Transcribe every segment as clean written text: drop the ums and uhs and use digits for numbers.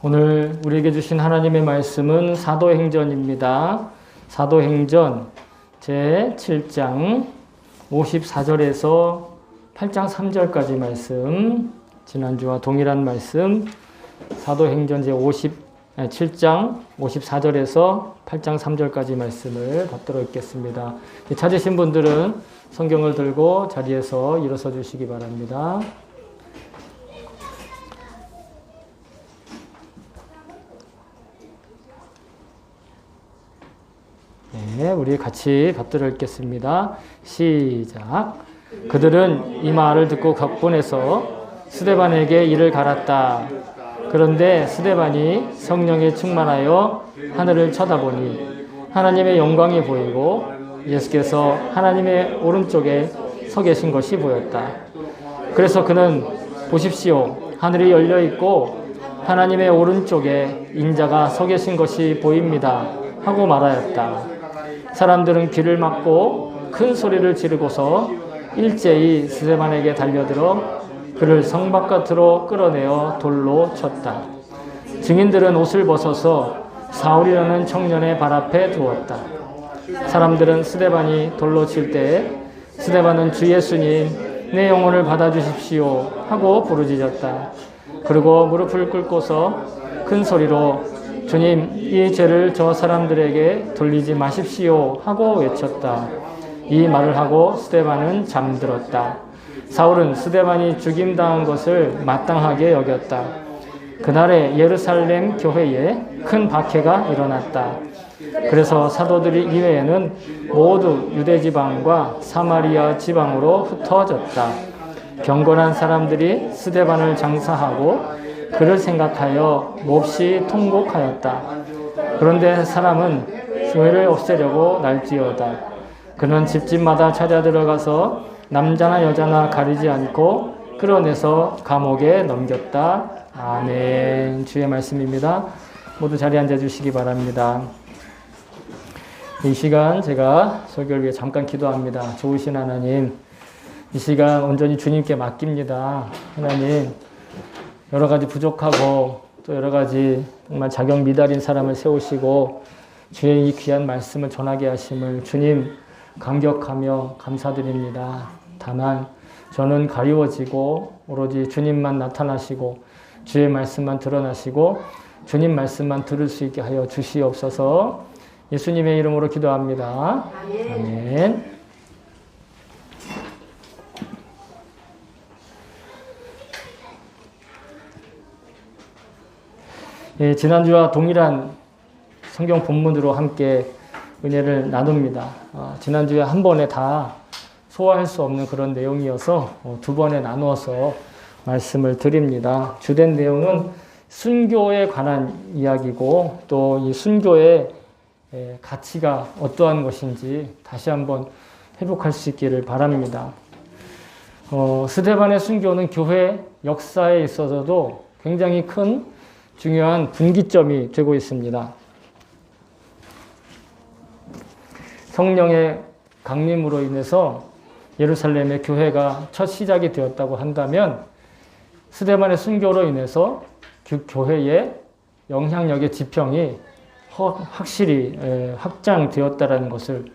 오늘 우리에게 주신 하나님의 말씀은 사도행전입니다. 사도행전 제7장 54절에서 8장 3절까지 말씀, 지난주와 동일한 말씀, 사도행전 제7장 54절에서 8장 3절까지 말씀을 받들어 읽겠습니다. 찾으신 분들은 성경을 들고 자리에서 일어서 주시기 바랍니다. 네, 우리 같이 받들어 읽겠습니다. 시작. 그들은 이 말을 듣고 격분해서 스데반에게 이를 갈았다. 그런데 스데반이 성령에 충만하여 하늘을 쳐다보니 하나님의 영광이 보이고 예수께서 하나님의 오른쪽에 서 계신 것이 보였다. 그래서 그는 보십시오, 하늘이 열려 있고 하나님의 오른쪽에 인자가 서 계신 것이 보입니다 하고 말하였다. 사람들은 귀를 막고 큰 소리를 지르고서 일제히 스데반에게 달려들어 그를 성 바깥으로 끌어내어 돌로 쳤다. 증인들은 옷을 벗어서 사울이라는 청년의 발 앞에 두었다. 사람들은 스데반이 돌로 칠 때에 스데반은 주 예수님, 내 영혼을 받아주십시오 하고 부르짖었다. 그리고 무릎을 꿇고서 큰 소리로 주님, 이 죄를 저 사람들에게 돌리지 마십시오 하고 외쳤다. 이 말을 하고 스데반은 잠들었다. 사울은 스데반이 죽임당한 것을 마땅하게 여겼다. 그날에 예루살렘 교회에 큰 박해가 일어났다. 그래서 사도들이 이외에는 모두 유대 지방과 사마리아 지방으로 흩어졌다. 경건한 사람들이 스데반을 장사하고 그를 생각하여 몹시 통곡하였다. 그런데 사람은 교회를 없애려고 날뛰어다. 그는 집집마다 찾아 들어가서 남자나 여자나 가리지 않고 끌어내서 감옥에 넘겼다. 아멘. 주의 말씀입니다. 모두 자리에 앉아 주시기 바랍니다. 이 시간 제가 설교를 위해 잠깐 기도합니다. 좋으신 하나님, 이 시간 온전히 주님께 맡깁니다. 하나님, 여러 가지 부족하고 또 여러 가지 정말 자격 미달인 사람을 세우시고 주의 이 귀한 말씀을 전하게 하심을 주님 감격하며 감사드립니다. 다만 저는 가리워지고 오로지 주님만 나타나시고 주의 말씀만 드러나시고 주님 말씀만 들을 수 있게 하여 주시옵소서. 예수님의 이름으로 기도합니다. 아멘. 예, 지난주와 동일한 성경 본문으로 함께 은혜를 나눕니다. 지난주에 한 번에 다 소화할 수 없는 그런 내용이어서 두 번에 나누어서 말씀을 드립니다. 주된 내용은 순교에 관한 이야기고 또 이 순교의 가치가 어떠한 것인지 다시 한번 회복할 수 있기를 바랍니다. 스데반의 순교는 교회 역사에 있어서도 굉장히 큰 중요한 분기점이 되고 있습니다. 성령의 강림으로 인해서 예루살렘의 교회가 첫 시작이 되었다고 한다면 스데반의 순교로 인해서 그 교회의 영향력의 지평이 확실히 확장되었다는 것을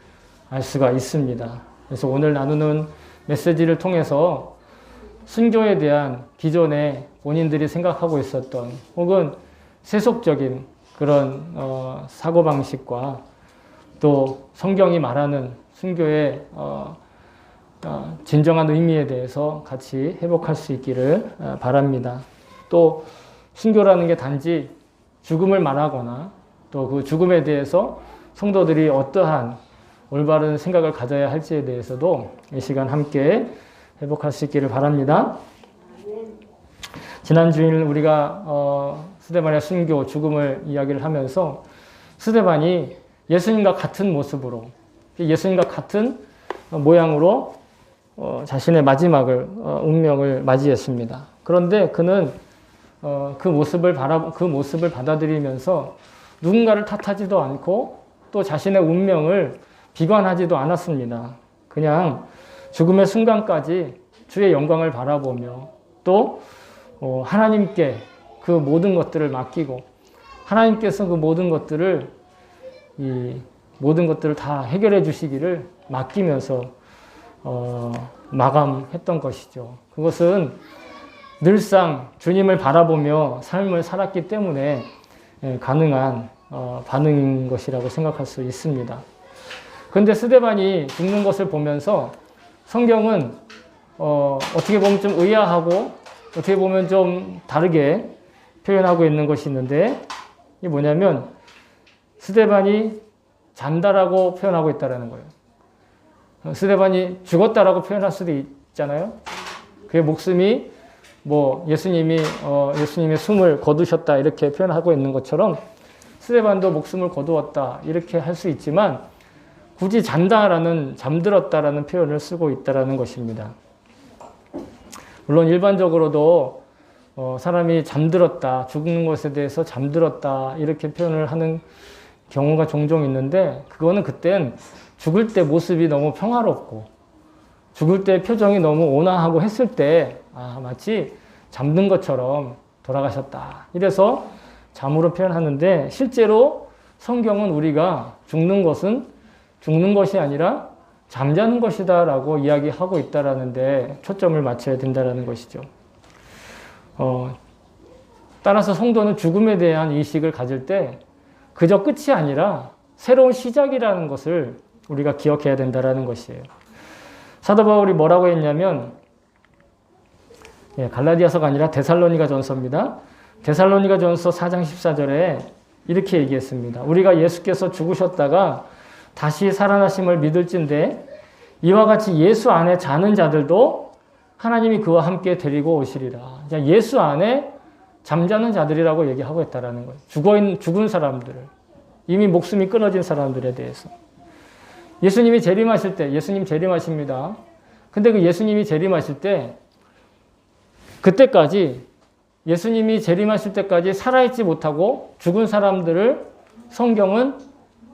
알 수가 있습니다. 그래서 오늘 나누는 메시지를 통해서 순교에 대한 기존에 본인들이 생각하고 있었던 혹은 세속적인 그런 사고방식과 또 성경이 말하는 순교의 진정한 의미에 대해서 같이 회복할 수 있기를 바랍니다. 또 순교라는 게 단지 죽음을 말하거나 또 그 죽음에 대해서 성도들이 어떠한 올바른 생각을 가져야 할지에 대해서도 이 시간 함께 회복할 수 있기를 바랍니다. 지난 주일 우리가 스데반의 순교, 죽음을 이야기를 하면서 스데반이 예수님과 같은 모습으로, 예수님과 같은 모양으로 자신의 마지막을, 운명을 맞이했습니다. 그런데 그는 그 모습을 받아들이면서 누군가를 탓하지도 않고 또 자신의 운명을 비관하지도 않았습니다. 그냥 죽음의 순간까지 주의 영광을 바라보며 또 하나님께 그 모든 것들을 맡기고 하나님께서 그 모든 것들을 다 해결해 주시기를 맡기면서 마감했던 것이죠. 그것은 늘상 주님을 바라보며 삶을 살았기 때문에 가능한 반응인 것이라고 생각할 수 있습니다. 그런데 스데반이 죽는 것을 보면서 성경은 어떻게 보면 좀 의아하고 어떻게 보면 좀 다르게 표현하고 있는 것이 있는데, 이게 뭐냐면 스데반이 잔다라고 표현하고 있다는 거예요. 스데반이 죽었다라고 표현할 수도 있잖아요. 그의 목숨이 예수님의 숨을 거두셨다 이렇게 표현하고 있는 것처럼 스데반도 목숨을 거두었다 이렇게 할 수 있지만, 굳이 잠들었다라는 표현을 쓰고 있다는 것입니다. 물론 일반적으로도 사람이 잠들었다, 죽는 것에 대해서 잠들었다 이렇게 표현을 하는 경우가 종종 있는데, 그거는 그땐 죽을 때 모습이 너무 평화롭고 죽을 때 표정이 너무 온화하고 했을 때 마치 잠든 것처럼 돌아가셨다 이래서 잠으로 표현하는데, 실제로 성경은 우리가 죽는 것은 죽는 것이 아니라 잠자는 것이다 라고 이야기하고 있다는 데 초점을 맞춰야 된다는 것이죠. 따라서 성도는 죽음에 대한 인식을 가질 때 그저 끝이 아니라 새로운 시작이라는 것을 우리가 기억해야 된다는 것이에요. 사도 바울이 뭐라고 했냐면, 갈라디아서가 아니라 데살로니가 전서입니다. 데살로니가 전서 4장 14절에 이렇게 얘기했습니다. 우리가 예수께서 죽으셨다가 다시 살아나심을 믿을진데 이와 같이 예수 안에 자는 자들도 하나님이 그와 함께 데리고 오시리라. 예수 안에 잠자는 자들이라고 얘기하고 있다는 거예요. 죽은 사람들을, 이미 목숨이 끊어진 사람들에 대해서. 예수님이 재림하실 때, 예수님 재림하십니다. 근데 그 예수님이 재림하실 때, 그때까지 예수님이 재림하실 때까지 살아있지 못하고 죽은 사람들을 성경은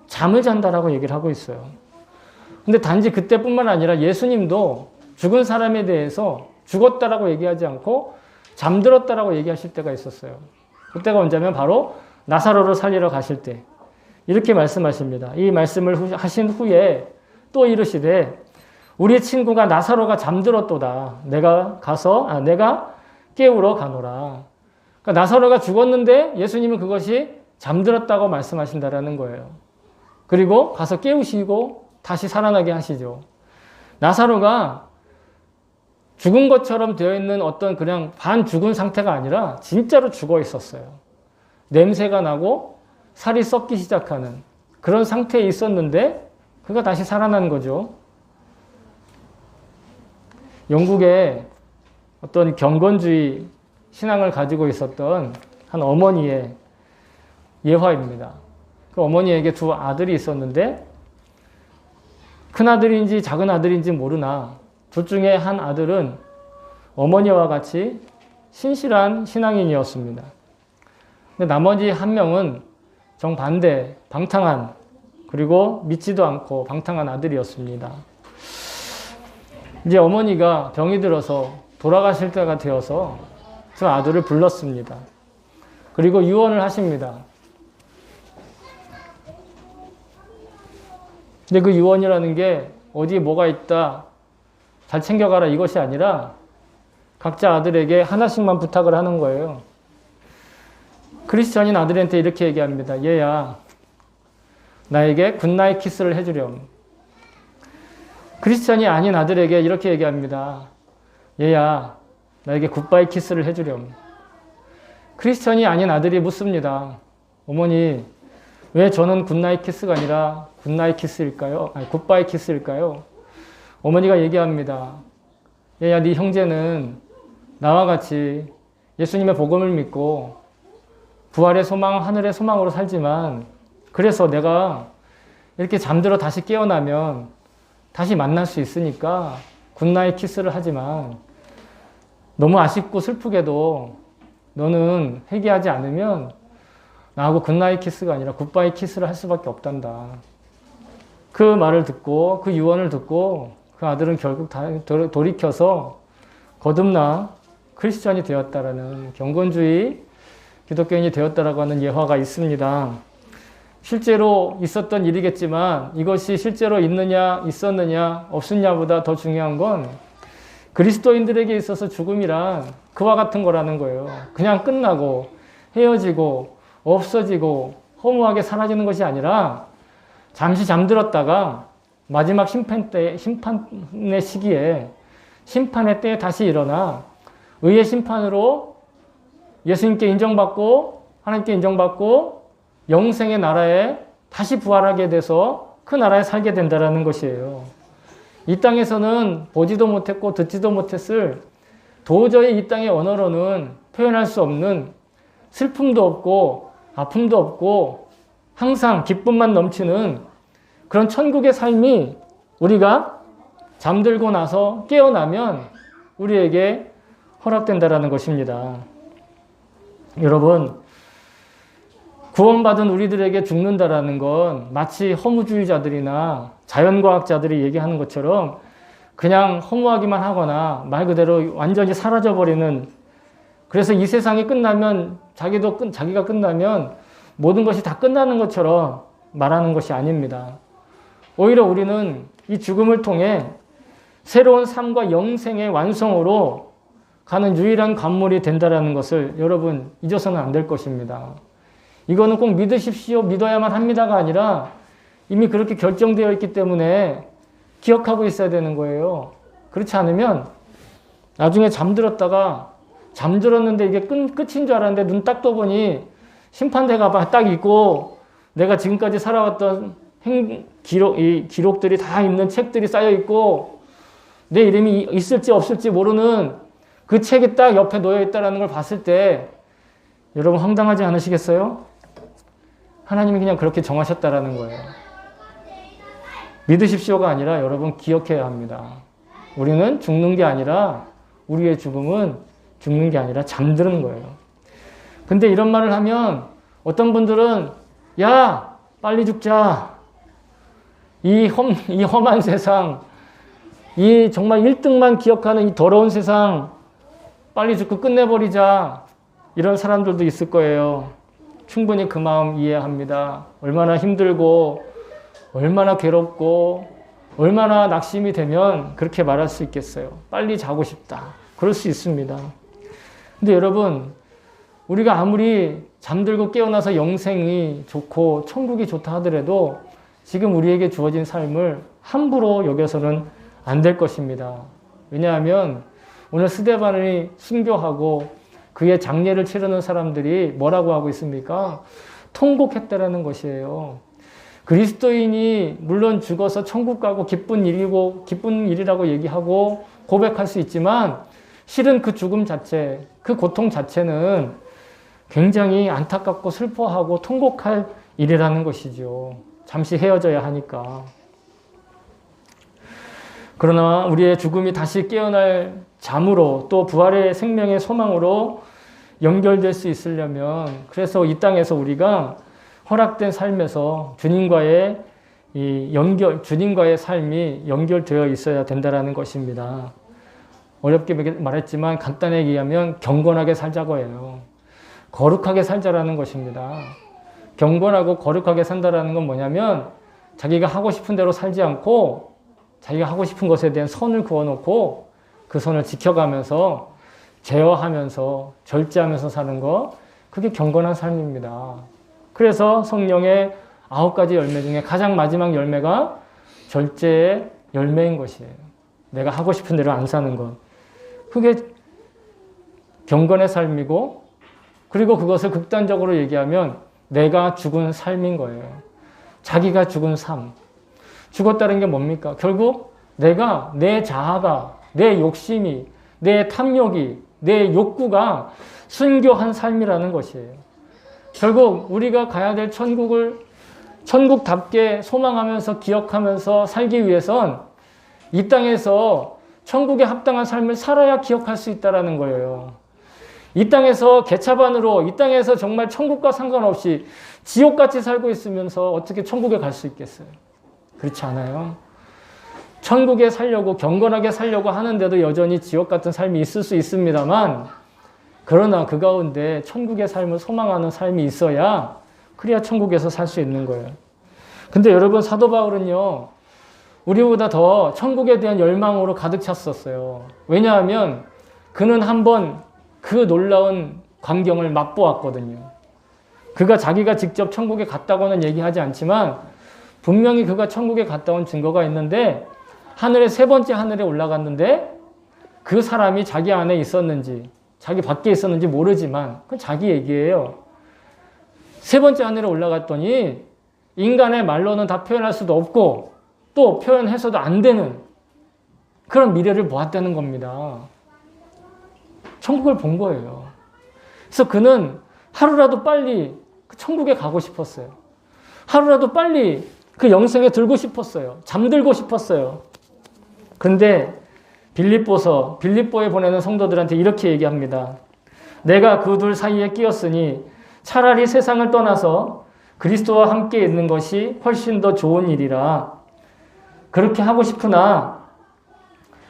잠을 잔다라고 얘기를 하고 있어요. 근데 단지 그때뿐만 아니라 예수님도 죽은 사람에 대해서 죽었다라고 얘기하지 않고 잠들었다라고 얘기하실 때가 있었어요. 그때가 언제면 바로 나사로를 살리러 가실 때 이렇게 말씀하십니다. 이 말씀을 하신 후에 또 이르시되 우리의 친구가 나사로가 잠들었도다. 내가 깨우러 가노라. 그러니까 나사로가 죽었는데 예수님은 그것이 잠들었다고 말씀하신다라는 거예요. 그리고 가서 깨우시고 다시 살아나게 하시죠. 나사로가 죽은 것처럼 되어 있는 어떤 그냥 반 죽은 상태가 아니라 진짜로 죽어 있었어요. 냄새가 나고 살이 썩기 시작하는 그런 상태에 있었는데 그가 다시 살아난 거죠. 영국에 어떤 경건주의 신앙을 가지고 있었던 한 어머니의 예화입니다. 그 어머니에게 두 아들이 있었는데 큰 아들인지 작은 아들인지 모르나 둘 중에 한 아들은 어머니와 같이 신실한 신앙인이었습니다. 근데 나머지 한 명은 정반대, 방탕한, 그리고 믿지도 않고 방탕한 아들이었습니다. 이제 어머니가 병이 들어서 돌아가실 때가 되어서 그 아들을 불렀습니다. 그리고 유언을 하십니다. 근데 그 유언이라는 게 어디에 뭐가 있다, 잘 챙겨가라 이것이 아니라 각자 아들에게 하나씩만 부탁을 하는 거예요. 크리스천인 아들한테 이렇게 얘기합니다. 얘야, 나에게 굿나잇 키스를 해주렴. 크리스천이 아닌 아들에게 이렇게 얘기합니다. 얘야, 나에게 굿바이 키스를 해주렴. 크리스천이 아닌 아들이 묻습니다. 어머니, 왜 저는 굿나잇 키스가 아니라 굿나잇 키스일까요? 아니, 굿바이 키스일까요? 어머니가 얘기합니다. 얘야, 네 형제는 나와 같이 예수님의 복음을 믿고 부활의 소망, 하늘의 소망으로 살지만 그래서 내가 이렇게 잠들어 다시 깨어나면 다시 만날 수 있으니까 굿나잇 키스를 하지만 너무 아쉽고 슬프게도 너는 회개하지 않으면 나하고 굿나잇 키스가 아니라 굿바이 키스를 할 수밖에 없단다. 그 말을 듣고 그 유언을 듣고 그 아들은 결국 돌이켜서 거듭나 크리스천이 되었다라는 경건주의 기독교인이 되었다라고 하는 예화가 있습니다. 실제로 있었던 일이겠지만 이것이 실제로 있느냐, 있었느냐, 없었냐보다 더 중요한 건 그리스도인들에게 있어서 죽음이란 그와 같은 거라는 거예요. 그냥 끝나고 헤어지고 없어지고 허무하게 사라지는 것이 아니라 잠시 잠들었다가 마지막 심판의 시기에 심판의 때에 다시 일어나 의의 심판으로 예수님께 인정받고 하나님께 인정받고 영생의 나라에 다시 부활하게 돼서 그 나라에 살게 된다는 것이에요. 이 땅에서는 보지도 못했고 듣지도 못했을 도저히 이 땅의 언어로는 표현할 수 없는 슬픔도 없고 아픔도 없고 항상 기쁨만 넘치는 그런 천국의 삶이 우리가 잠들고 나서 깨어나면 우리에게 허락된다라는 것입니다. 여러분, 구원받은 우리들에게 죽는다라는 건 마치 허무주의자들이나 자연과학자들이 얘기하는 것처럼 그냥 허무하기만 하거나 말 그대로 완전히 사라져버리는, 그래서 이 세상이 끝나면 자기가 끝나면 모든 것이 다 끝나는 것처럼 말하는 것이 아닙니다. 오히려 우리는 이 죽음을 통해 새로운 삶과 영생의 완성으로 가는 유일한 관문이 된다는 것을 여러분 잊어서는 안 될 것입니다. 이거는 꼭 믿으십시오, 믿어야만 합니다가 아니라 이미 그렇게 결정되어 있기 때문에 기억하고 있어야 되는 거예요. 그렇지 않으면 나중에 잠들었는데 이게 끝인 줄 알았는데 눈 딱 떠보니 심판대가 딱 있고 내가 지금까지 살아왔던 기록들이 다 있는 책들이 쌓여 있고 내 이름이 있을지 없을지 모르는 그 책이 딱 옆에 놓여 있다는 걸 봤을 때 여러분 황당하지 않으시겠어요? 하나님이 그냥 그렇게 정하셨다라는 거예요. 믿으십시오가 아니라 여러분 기억해야 합니다. 우리는 죽는 게 아니라 우리의 죽음은 죽는 게 아니라 잠드는 거예요. 근데 이런 말을 하면 어떤 분들은 야 빨리 죽자. 이 험한 세상, 이 정말 1등만 기억하는 이 더러운 세상 빨리 죽고 끝내버리자. 이런 사람들도 있을 거예요. 충분히 그 마음 이해합니다. 얼마나 힘들고 얼마나 괴롭고 얼마나 낙심이 되면 그렇게 말할 수 있겠어요. 빨리 자고 싶다. 그럴 수 있습니다. 근데 여러분, 우리가 아무리 잠들고 깨어나서 영생이 좋고 천국이 좋다 하더라도 지금 우리에게 주어진 삶을 함부로 여겨서는 안 될 것입니다. 왜냐하면 오늘 스데반이 순교하고 그의 장례를 치르는 사람들이 뭐라고 하고 있습니까? 통곡했다라는 것이에요. 그리스도인이 물론 죽어서 천국 가고 기쁜 일이라고 얘기하고 고백할 수 있지만 실은 그 죽음 자체, 그 고통 자체는 굉장히 안타깝고 슬퍼하고 통곡할 일이라는 것이죠. 잠시 헤어져야 하니까. 그러나 우리의 죽음이 다시 깨어날 잠으로 또 부활의 생명의 소망으로 연결될 수 있으려면 그래서 이 땅에서 우리가 허락된 삶에서 주님과의 삶이 연결되어 있어야 된다는 것입니다. 어렵게 말했지만 간단하게 얘기하면 경건하게 살자고 해요. 거룩하게 살자라는 것입니다. 경건하고 거룩하게 산다라는 건 뭐냐면 자기가 하고 싶은 대로 살지 않고 자기가 하고 싶은 것에 대한 선을 그어놓고 그 선을 지켜가면서 제어하면서 절제하면서 사는 거, 그게 경건한 삶입니다. 그래서 성령의 9가지 열매 중에 가장 마지막 열매가 절제의 열매인 것이에요. 내가 하고 싶은 대로 안 사는 것. 그게 경건의 삶이고, 그리고 그것을 극단적으로 얘기하면 내가 죽은 삶인 거예요. 자기가 죽은 삶. 죽었다는 게 뭡니까? 결국 내가, 내 자아가, 내 욕심이, 내 탐욕이, 내 욕구가 순교한 삶이라는 것이에요. 결국 우리가 가야 될 천국을 천국답게 소망하면서 기억하면서 살기 위해선 이 땅에서 천국에 합당한 삶을 살아야 기억할 수 있다는 거예요. 이 땅에서 개차반으로, 이 땅에서 정말 천국과 상관없이 지옥같이 살고 있으면서 어떻게 천국에 갈 수 있겠어요? 그렇지 않아요? 천국에 살려고, 경건하게 살려고 하는데도 여전히 지옥 같은 삶이 있을 수 있습니다만 그러나 그 가운데 천국의 삶을 소망하는 삶이 있어야 그래야 천국에서 살 수 있는 거예요. 근데 여러분 사도 바울은요. 우리보다 더 천국에 대한 열망으로 가득 찼었어요. 왜냐하면 그는 한번 그 놀라운 광경을 맛보았거든요. 그가 자기가 직접 천국에 갔다고는 얘기하지 않지만 분명히 그가 천국에 갔다 온 증거가 있는데 하늘의 세 번째 하늘에 올라갔는데 그 사람이 자기 안에 있었는지 자기 밖에 있었는지 모르지만 그건 자기 얘기예요. 세 번째 하늘에 올라갔더니 인간의 말로는 다 표현할 수도 없고 또 표현해서도 안 되는 그런 미래를 보았다는 겁니다. 천국을 본 거예요. 그래서 그는 하루라도 빨리 그 천국에 가고 싶었어요. 하루라도 빨리 그 영생에 들고 싶었어요. 잠들고 싶었어요. 그런데 빌립보에 보내는 성도들한테 이렇게 얘기합니다. 내가 그 둘 사이에 끼었으니 차라리 세상을 떠나서 그리스도와 함께 있는 것이 훨씬 더 좋은 일이라. 그렇게 하고 싶으나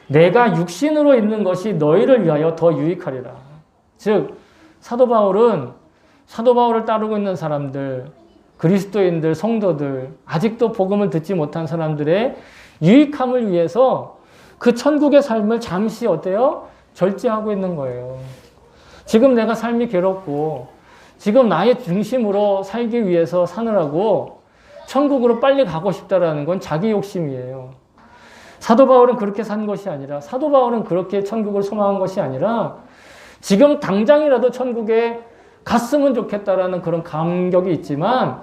내가 육신으로 있는 것이 너희를 위하여 더 유익하리라. 즉 사도 바울을 따르고 있는 사람들, 그리스도인들, 성도들, 아직도 복음을 듣지 못한 사람들의 유익함을 위해서 그 천국의 삶을 잠시 어때요? 절제하고 있는 거예요. 지금 내가 삶이 괴롭고 지금 나의 중심으로 살기 위해서 사느라고 천국으로 빨리 가고 싶다라는 건 자기 욕심이에요. 사도 바울은 그렇게 산 것이 아니라 사도 바울은 그렇게 천국을 소망한 것이 아니라 지금 당장이라도 천국에 갔으면 좋겠다라는 그런 감격이 있지만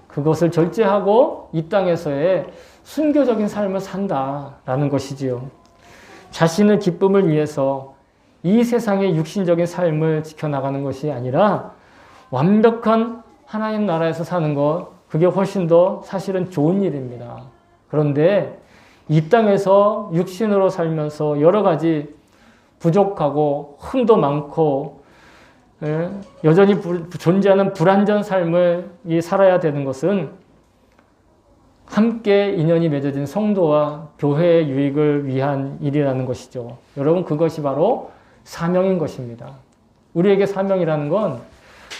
그것을 절제하고 이 땅에서의 순교적인 삶을 산다라는 것이지요. 자신의 기쁨을 위해서 이 세상의 육신적인 삶을 지켜나가는 것이 아니라 완벽한 하나님 나라에서 사는 것, 그게 훨씬 더 사실은 좋은 일입니다. 그런데 이 땅에서 육신으로 살면서 여러 가지 부족하고 흠도 많고 여전히 존재하는 불완전 삶을 살아야 되는 것은 함께 인연이 맺어진 성도와 교회의 유익을 위한 일이라는 것이죠. 여러분 그것이 바로 사명인 것입니다. 우리에게 사명이라는 건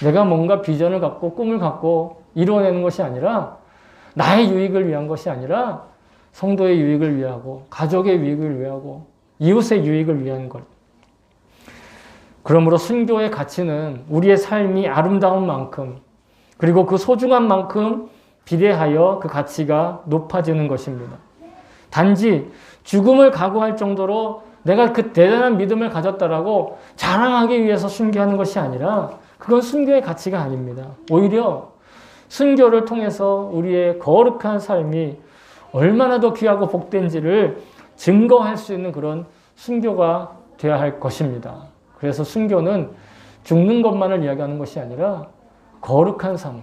내가 뭔가 비전을 갖고 꿈을 갖고 이루어내는 것이 아니라 나의 유익을 위한 것이 아니라 성도의 유익을 위하고 가족의 유익을 위하고 이웃의 유익을 위한 것. 그러므로 순교의 가치는 우리의 삶이 아름다운 만큼 그리고 그 소중한 만큼 비례하여 그 가치가 높아지는 것입니다. 단지 죽음을 각오할 정도로 내가 그 대단한 믿음을 가졌다라고 자랑하기 위해서 순교하는 것이 아니라 그건 순교의 가치가 아닙니다. 오히려 순교를 통해서 우리의 거룩한 삶이 얼마나 더 귀하고 복된지를 증거할 수 있는 그런 순교가 되어야 할 것입니다. 그래서 순교는 죽는 것만을 이야기하는 것이 아니라 거룩한 삶,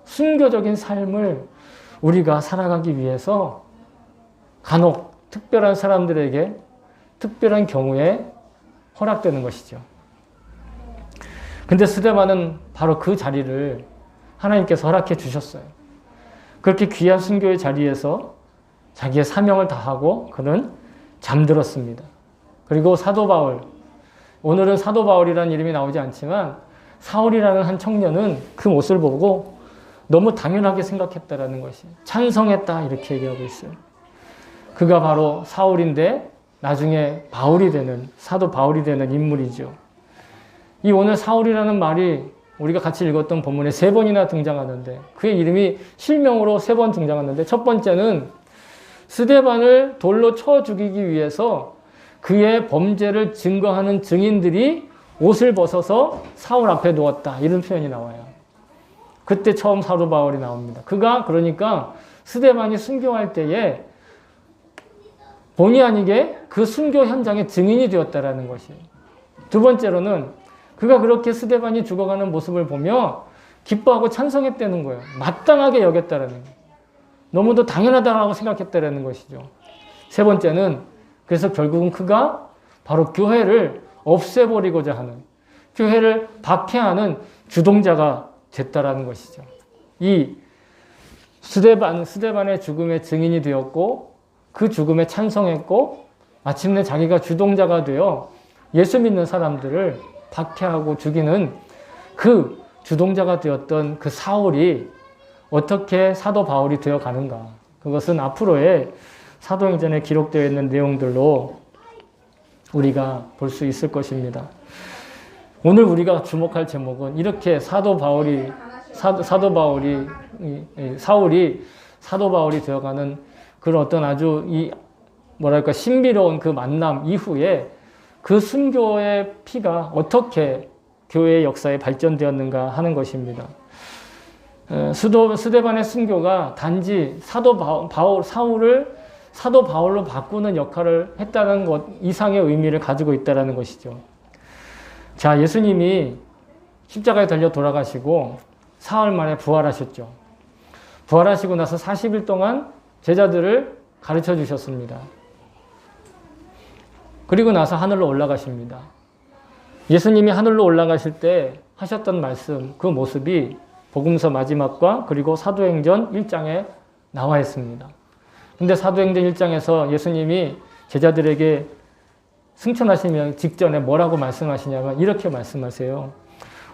순교적인 삶을 우리가 살아가기 위해서 간혹 특별한 사람들에게 특별한 경우에 허락되는 것이죠. 근데 스데반은 바로 그 자리를 하나님께서 허락해 주셨어요. 그렇게 귀한 순교의 자리에서 자기의 사명을 다하고 그는 잠들었습니다. 그리고 사도 바울, 오늘은 사도 바울이라는 이름이 나오지 않지만 사울이라는 한 청년은 그 모습을 보고 너무 당연하게 생각했다라는 것이 찬성했다 이렇게 얘기하고 있어요. 그가 바로 사울인데 나중에 바울이 되는 사도 바울이 되는 인물이죠. 이 오늘 사울이라는 말이 우리가 같이 읽었던 본문에 3번이나 등장하는데 그의 이름이 실명으로 3번 등장하는데 첫 번째는 스데반을 돌로 쳐 죽이기 위해서 그의 범죄를 증거하는 증인들이 옷을 벗어서 사울 앞에 놓았다 이런 표현이 나와요. 그때 처음 사도 바울이 나옵니다. 그가 그러니까 스데반이 순교할 때에 본의 아니게 그 순교 현장의 증인이 되었다라는 것이에요. 두 번째로는 그가 그렇게 스데반이 죽어가는 모습을 보며 기뻐하고 찬성했다는 거예요. 마땅하게 여겼다라는 거예요. 너무도 당연하다라고 생각했다라는 것이죠. 세 번째는 그래서 결국은 그가 바로 교회를 없애버리고자 하는, 교회를 박해하는 주동자가 됐다라는 것이죠. 이 스데반의 죽음의 증인이 되었고 그 죽음에 찬성했고 마침내 자기가 주동자가 되어 예수 믿는 사람들을 박해하고 죽이는 그 주동자가 되었던 그 사울이 어떻게 사도 바울이 되어 가는가. 그것은 앞으로의 사도행전에 기록되어 있는 내용들로 우리가 볼 수 있을 것입니다. 오늘 우리가 주목할 제목은 이렇게 사울이 사도 바울이 되어가는 그런 어떤 아주 신비로운 그 만남 이후에 그 순교의 피가 어떻게 교회의 역사에 발전되었는가 하는 것입니다. 스데반의 순교가 단지 사울을 사도 바울로 바꾸는 역할을 했다는 것 이상의 의미를 가지고 있다는 것이죠. 자, 예수님이 십자가에 달려 돌아가시고 사흘 만에 부활하셨죠. 부활하시고 나서 40일 동안 제자들을 가르쳐 주셨습니다. 그리고 나서 하늘로 올라가십니다. 예수님이 하늘로 올라가실 때 하셨던 말씀, 그 모습이 복음서 마지막과 그리고 사도행전 1장에 나와 있습니다. 근데 사도행전 1장에서 예수님이 제자들에게 승천하시면 직전에 뭐라고 말씀하시냐면 이렇게 말씀하세요.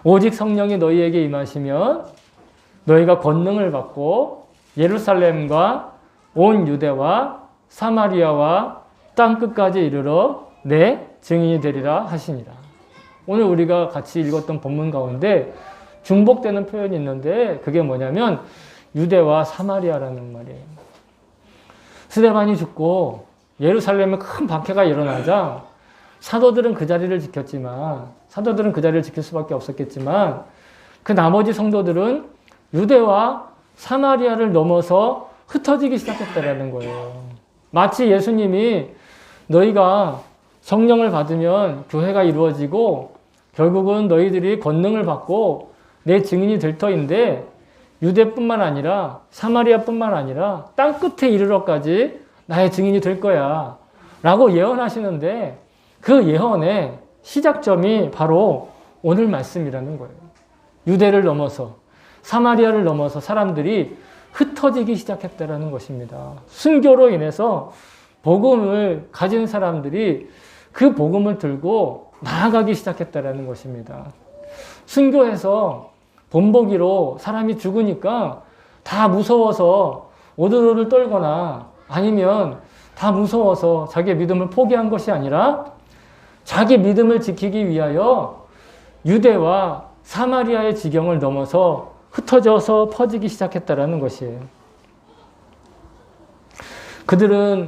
오직 성령이 너희에게 임하시면 너희가 권능을 받고 예루살렘과 온 유대와 사마리아와 땅끝까지 이르러 내 증인이 되리라 하시니라. 오늘 우리가 같이 읽었던 본문 가운데 중복되는 표현이 있는데 그게 뭐냐면 유대와 사마리아라는 말이에요. 스데반이 죽고 예루살렘에 큰 박해가 일어나자 사도들은 그 자리를 지킬 수밖에 없었겠지만 그 나머지 성도들은 유대와 사마리아를 넘어서 흩어지기 시작했다라는 거예요. 마치 예수님이 너희가 성령을 받으면 교회가 이루어지고 결국은 너희들이 권능을 받고 내 증인이 될 터인데 유대뿐만 아니라 사마리아뿐만 아니라 땅끝에 이르러까지 나의 증인이 될 거야 라고 예언하시는데 그 예언의 시작점이 바로 오늘 말씀이라는 거예요. 유대를 넘어서 사마리아를 넘어서 사람들이 흩어지기 시작했다는 것입니다. 순교로 인해서 복음을 가진 사람들이 그 복음을 들고 나아가기 시작했다는 것입니다. 순교해서 본보기로 사람이 죽으니까 다 무서워서 오들오들 떨거나 아니면 다 무서워서 자기의 믿음을 포기한 것이 아니라 자기 믿음을 지키기 위하여 유대와 사마리아의 지경을 넘어서 흩어져서 퍼지기 시작했다는 것이에요.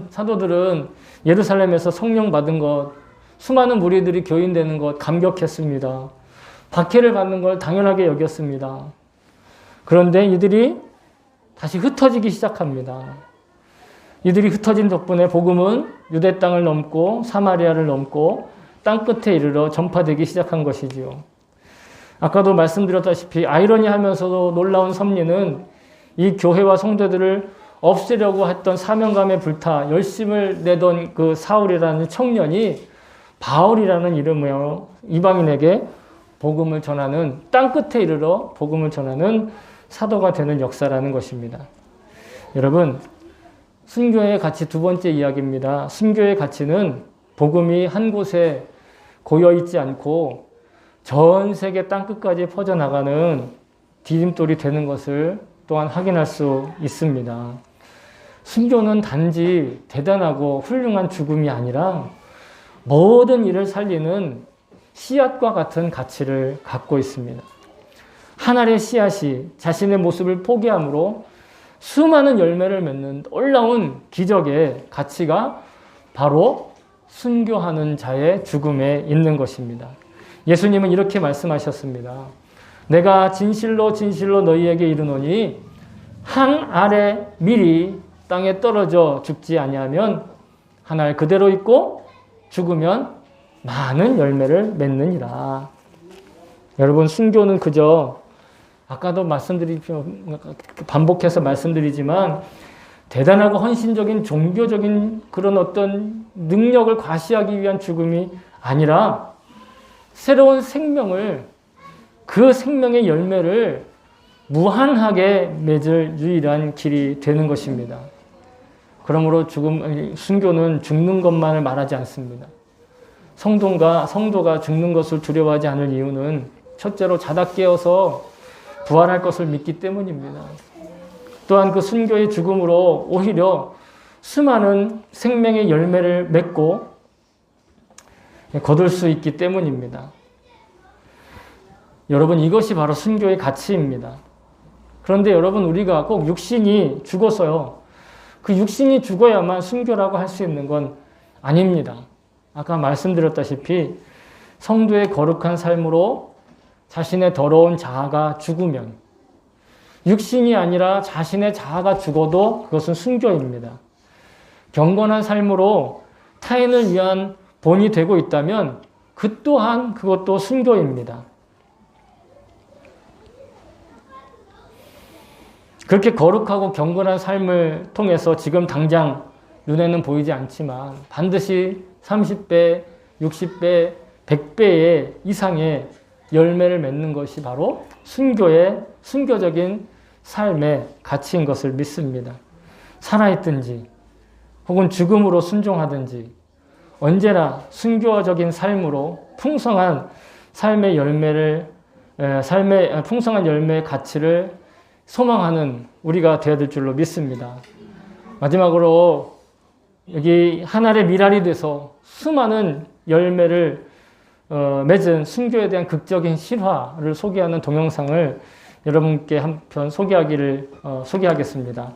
사도들은 예루살렘에서 성령 받은 것, 수많은 무리들이 교인되는 것 감격했습니다. 박해를 받는 걸 당연하게 여겼습니다. 그런데 이들이 다시 흩어지기 시작합니다. 이들이 흩어진 덕분에 복음은 유대 땅을 넘고 사마리아를 넘고 땅끝에 이르러 전파되기 시작한 것이지요. 아까도 말씀드렸다시피 아이러니하면서도 놀라운 섭리는 이 교회와 성도들을 없애려고 했던 사명감에 불타 열심을 내던 그 사울이라는 청년이 바울이라는 이름으로 이방인에게 복음을 전하는 땅끝에 이르러 복음을 전하는 사도가 되는 역사라는 것입니다. 여러분, 순교의 가치 두 번째 이야기입니다. 순교의 가치는 복음이 한 곳에 고여있지 않고 전 세계 땅끝까지 퍼져나가는 디딤돌이 되는 것을 또한 확인할 수 있습니다. 순교는 단지 대단하고 훌륭한 죽음이 아니라 모든 일을 살리는 씨앗과 같은 가치를 갖고 있습니다. 한 알의 씨앗이 자신의 모습을 포기함으로 수많은 열매를 맺는 놀라운 기적의 가치가 바로 순교하는 자의 죽음에 있는 것입니다. 예수님은 이렇게 말씀하셨습니다. 내가 진실로 진실로 너희에게 이르노니 한 알의 밀이 땅에 떨어져 죽지 아니하면 한 알 그대로 있고 죽으면 많은 열매를 맺느니라. 여러분, 순교는 그저 아까도 반복해서 말씀드리지만 대단하고 헌신적인 종교적인 그런 어떤 능력을 과시하기 위한 죽음이 아니라 새로운 생명을, 그 생명의 열매를 무한하게 맺을 유일한 길이 되는 것입니다. 그러므로 순교는 죽는 것만을 말하지 않습니다. 성도가 죽는 것을 두려워하지 않을 이유는 첫째로 자다 깨어서 부활할 것을 믿기 때문입니다. 또한 그 순교의 죽음으로 오히려 수많은 생명의 열매를 맺고 거둘 수 있기 때문입니다. 여러분, 이것이 바로 순교의 가치입니다. 그런데 여러분, 우리가 꼭 육신이 죽어서요, 그 육신이 죽어야만 순교라고 할 수 있는 건 아닙니다. 아까 말씀드렸다시피 성도의 거룩한 삶으로 자신의 더러운 자아가 죽으면, 육신이 아니라 자신의 자아가 죽어도 그것은 순교입니다. 경건한 삶으로 타인을 위한 본이 되고 있다면 그 또한 그것도 순교입니다. 그렇게 거룩하고 경건한 삶을 통해서 지금 당장 눈에는 보이지 않지만 반드시 30배, 60배, 100배 이상의 열매를 맺는 것이 바로 순교적인 삶의 가치인 것을 믿습니다. 살아있든지 혹은 죽음으로 순종하든지 언제나 순교적인 삶으로 풍성한 풍성한 열매의 가치를 소망하는 우리가 되어야 될 줄로 믿습니다. 마지막으로 여기 한 알의 밀알이 돼서 수많은 열매를 맺은 순교에 대한 극적인 실화를 소개하는 동영상을 여러분께 한 편 소개하겠습니다.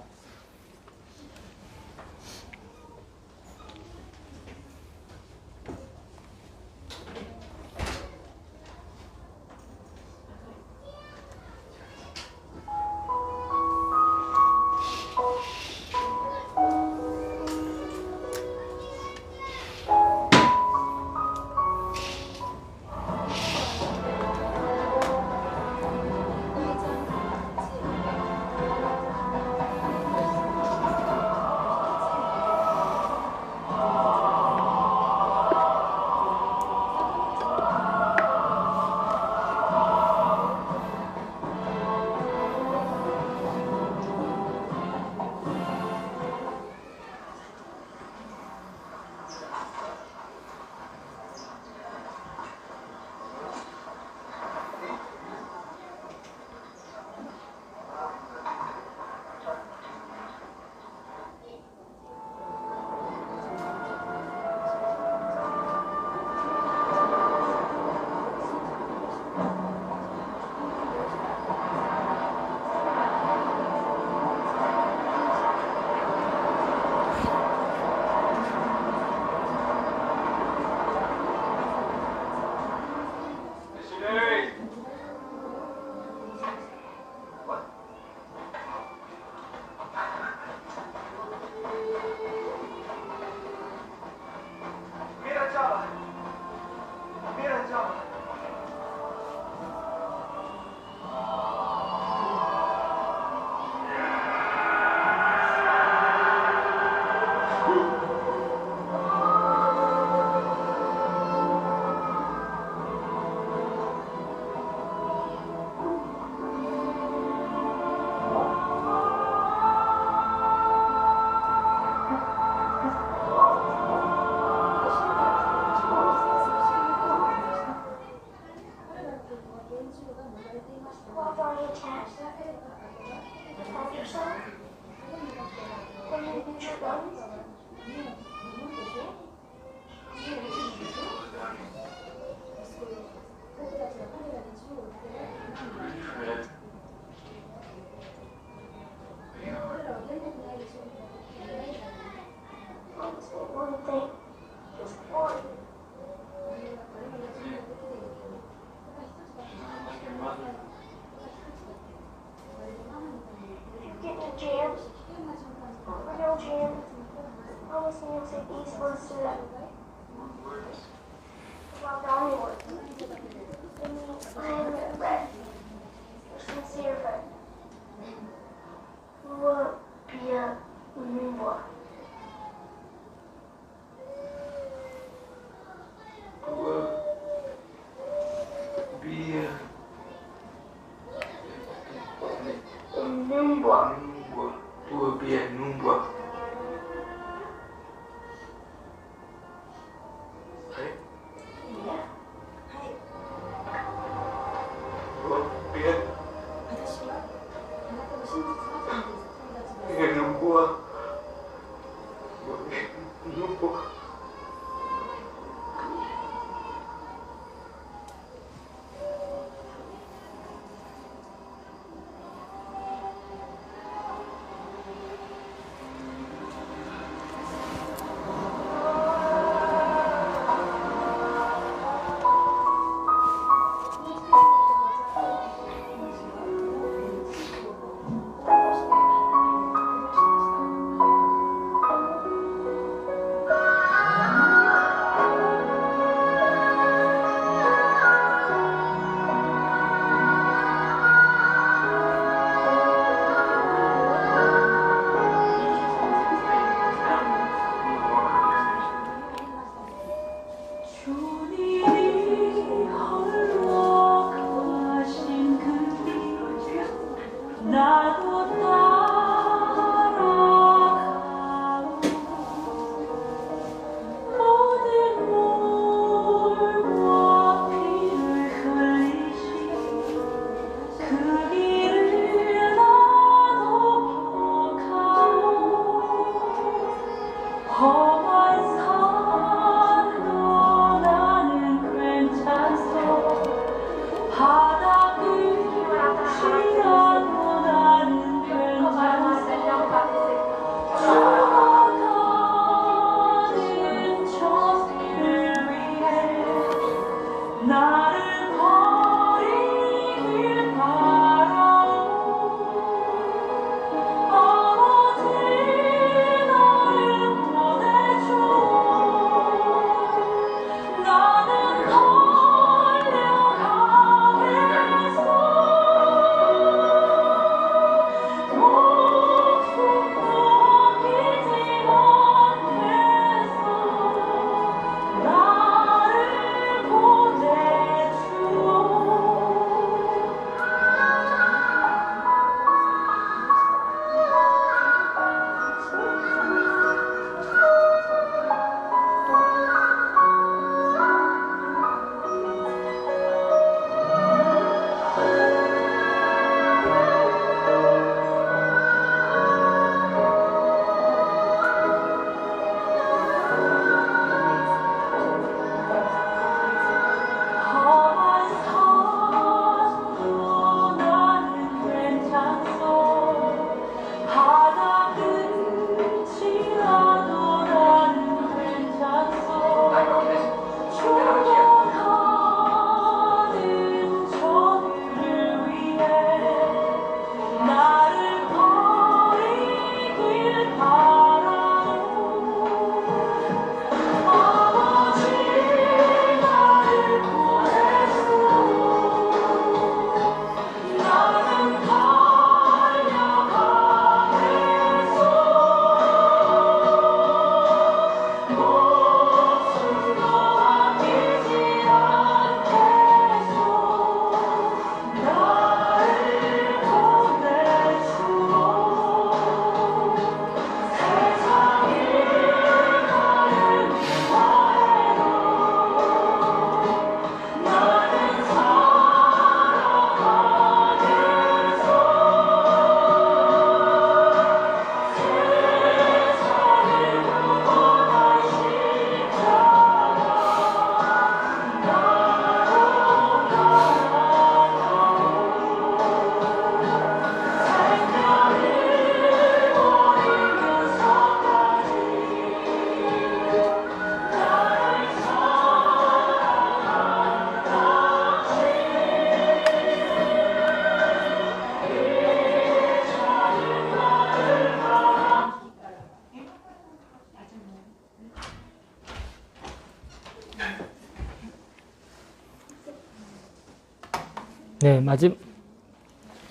네,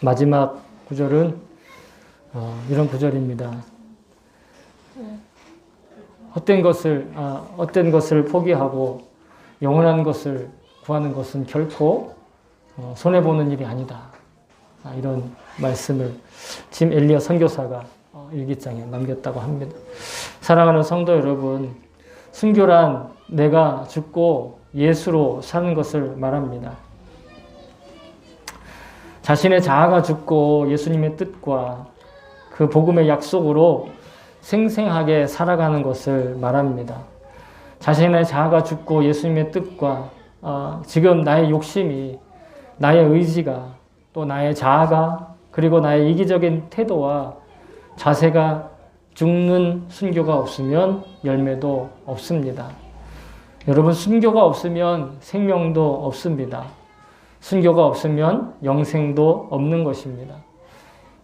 마지막 구절은 이런 구절입니다. 헛된 것을 포기하고 영원한 것을 구하는 것은 결코 손해보는 일이 아니다. 이런 말씀을 짐 엘리엇 선교사가 일기장에 남겼다고 합니다. 사랑하는 성도 여러분, 순교란 내가 죽고 예수로 사는 것을 말합니다. 자신의 자아가 죽고 예수님의 뜻과 그 복음의 약속으로 생생하게 살아가는 것을 말합니다. 자신의 자아가 죽고 예수님의 뜻과 지금 나의 욕심이, 나의 의지가, 또 나의 자아가, 그리고 나의 이기적인 태도와 자세가 죽는 순교가 없으면 열매도 없습니다. 여러분, 순교가 없으면 생명도 없습니다. 순교가 없으면 영생도 없는 것입니다.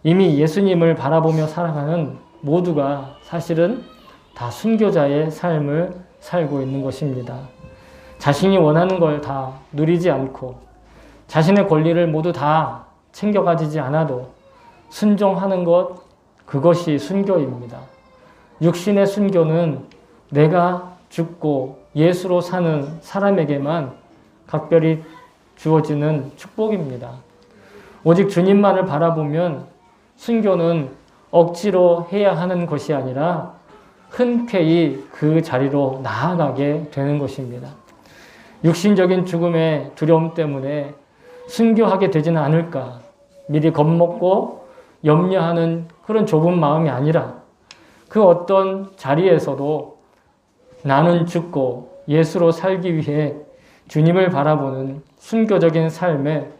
이미 예수님을 바라보며 살아가는 모두가 사실은 다 순교자의 삶을 살고 있는 것입니다. 자신이 원하는 걸 다 누리지 않고 자신의 권리를 모두 다 챙겨가지지 않아도 순종하는 것, 그것이 순교입니다. 육신의 순교는 내가 죽고 예수로 사는 사람에게만 각별히 주어지는 축복입니다. 오직 주님만을 바라보면 순교는 억지로 해야 하는 것이 아니라 흔쾌히 그 자리로 나아가게 되는 것입니다. 육신적인 죽음의 두려움 때문에 순교하게 되지는 않을까 미리 겁먹고 염려하는 그런 좁은 마음이 아니라 그 어떤 자리에서도 나는 죽고 예수로 살기 위해 주님을 바라보는 순교적인 삶에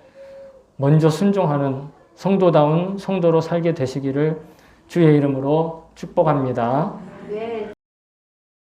먼저 순종하는 성도다운 성도로 살게 되시기를 주의 이름으로 축복합니다.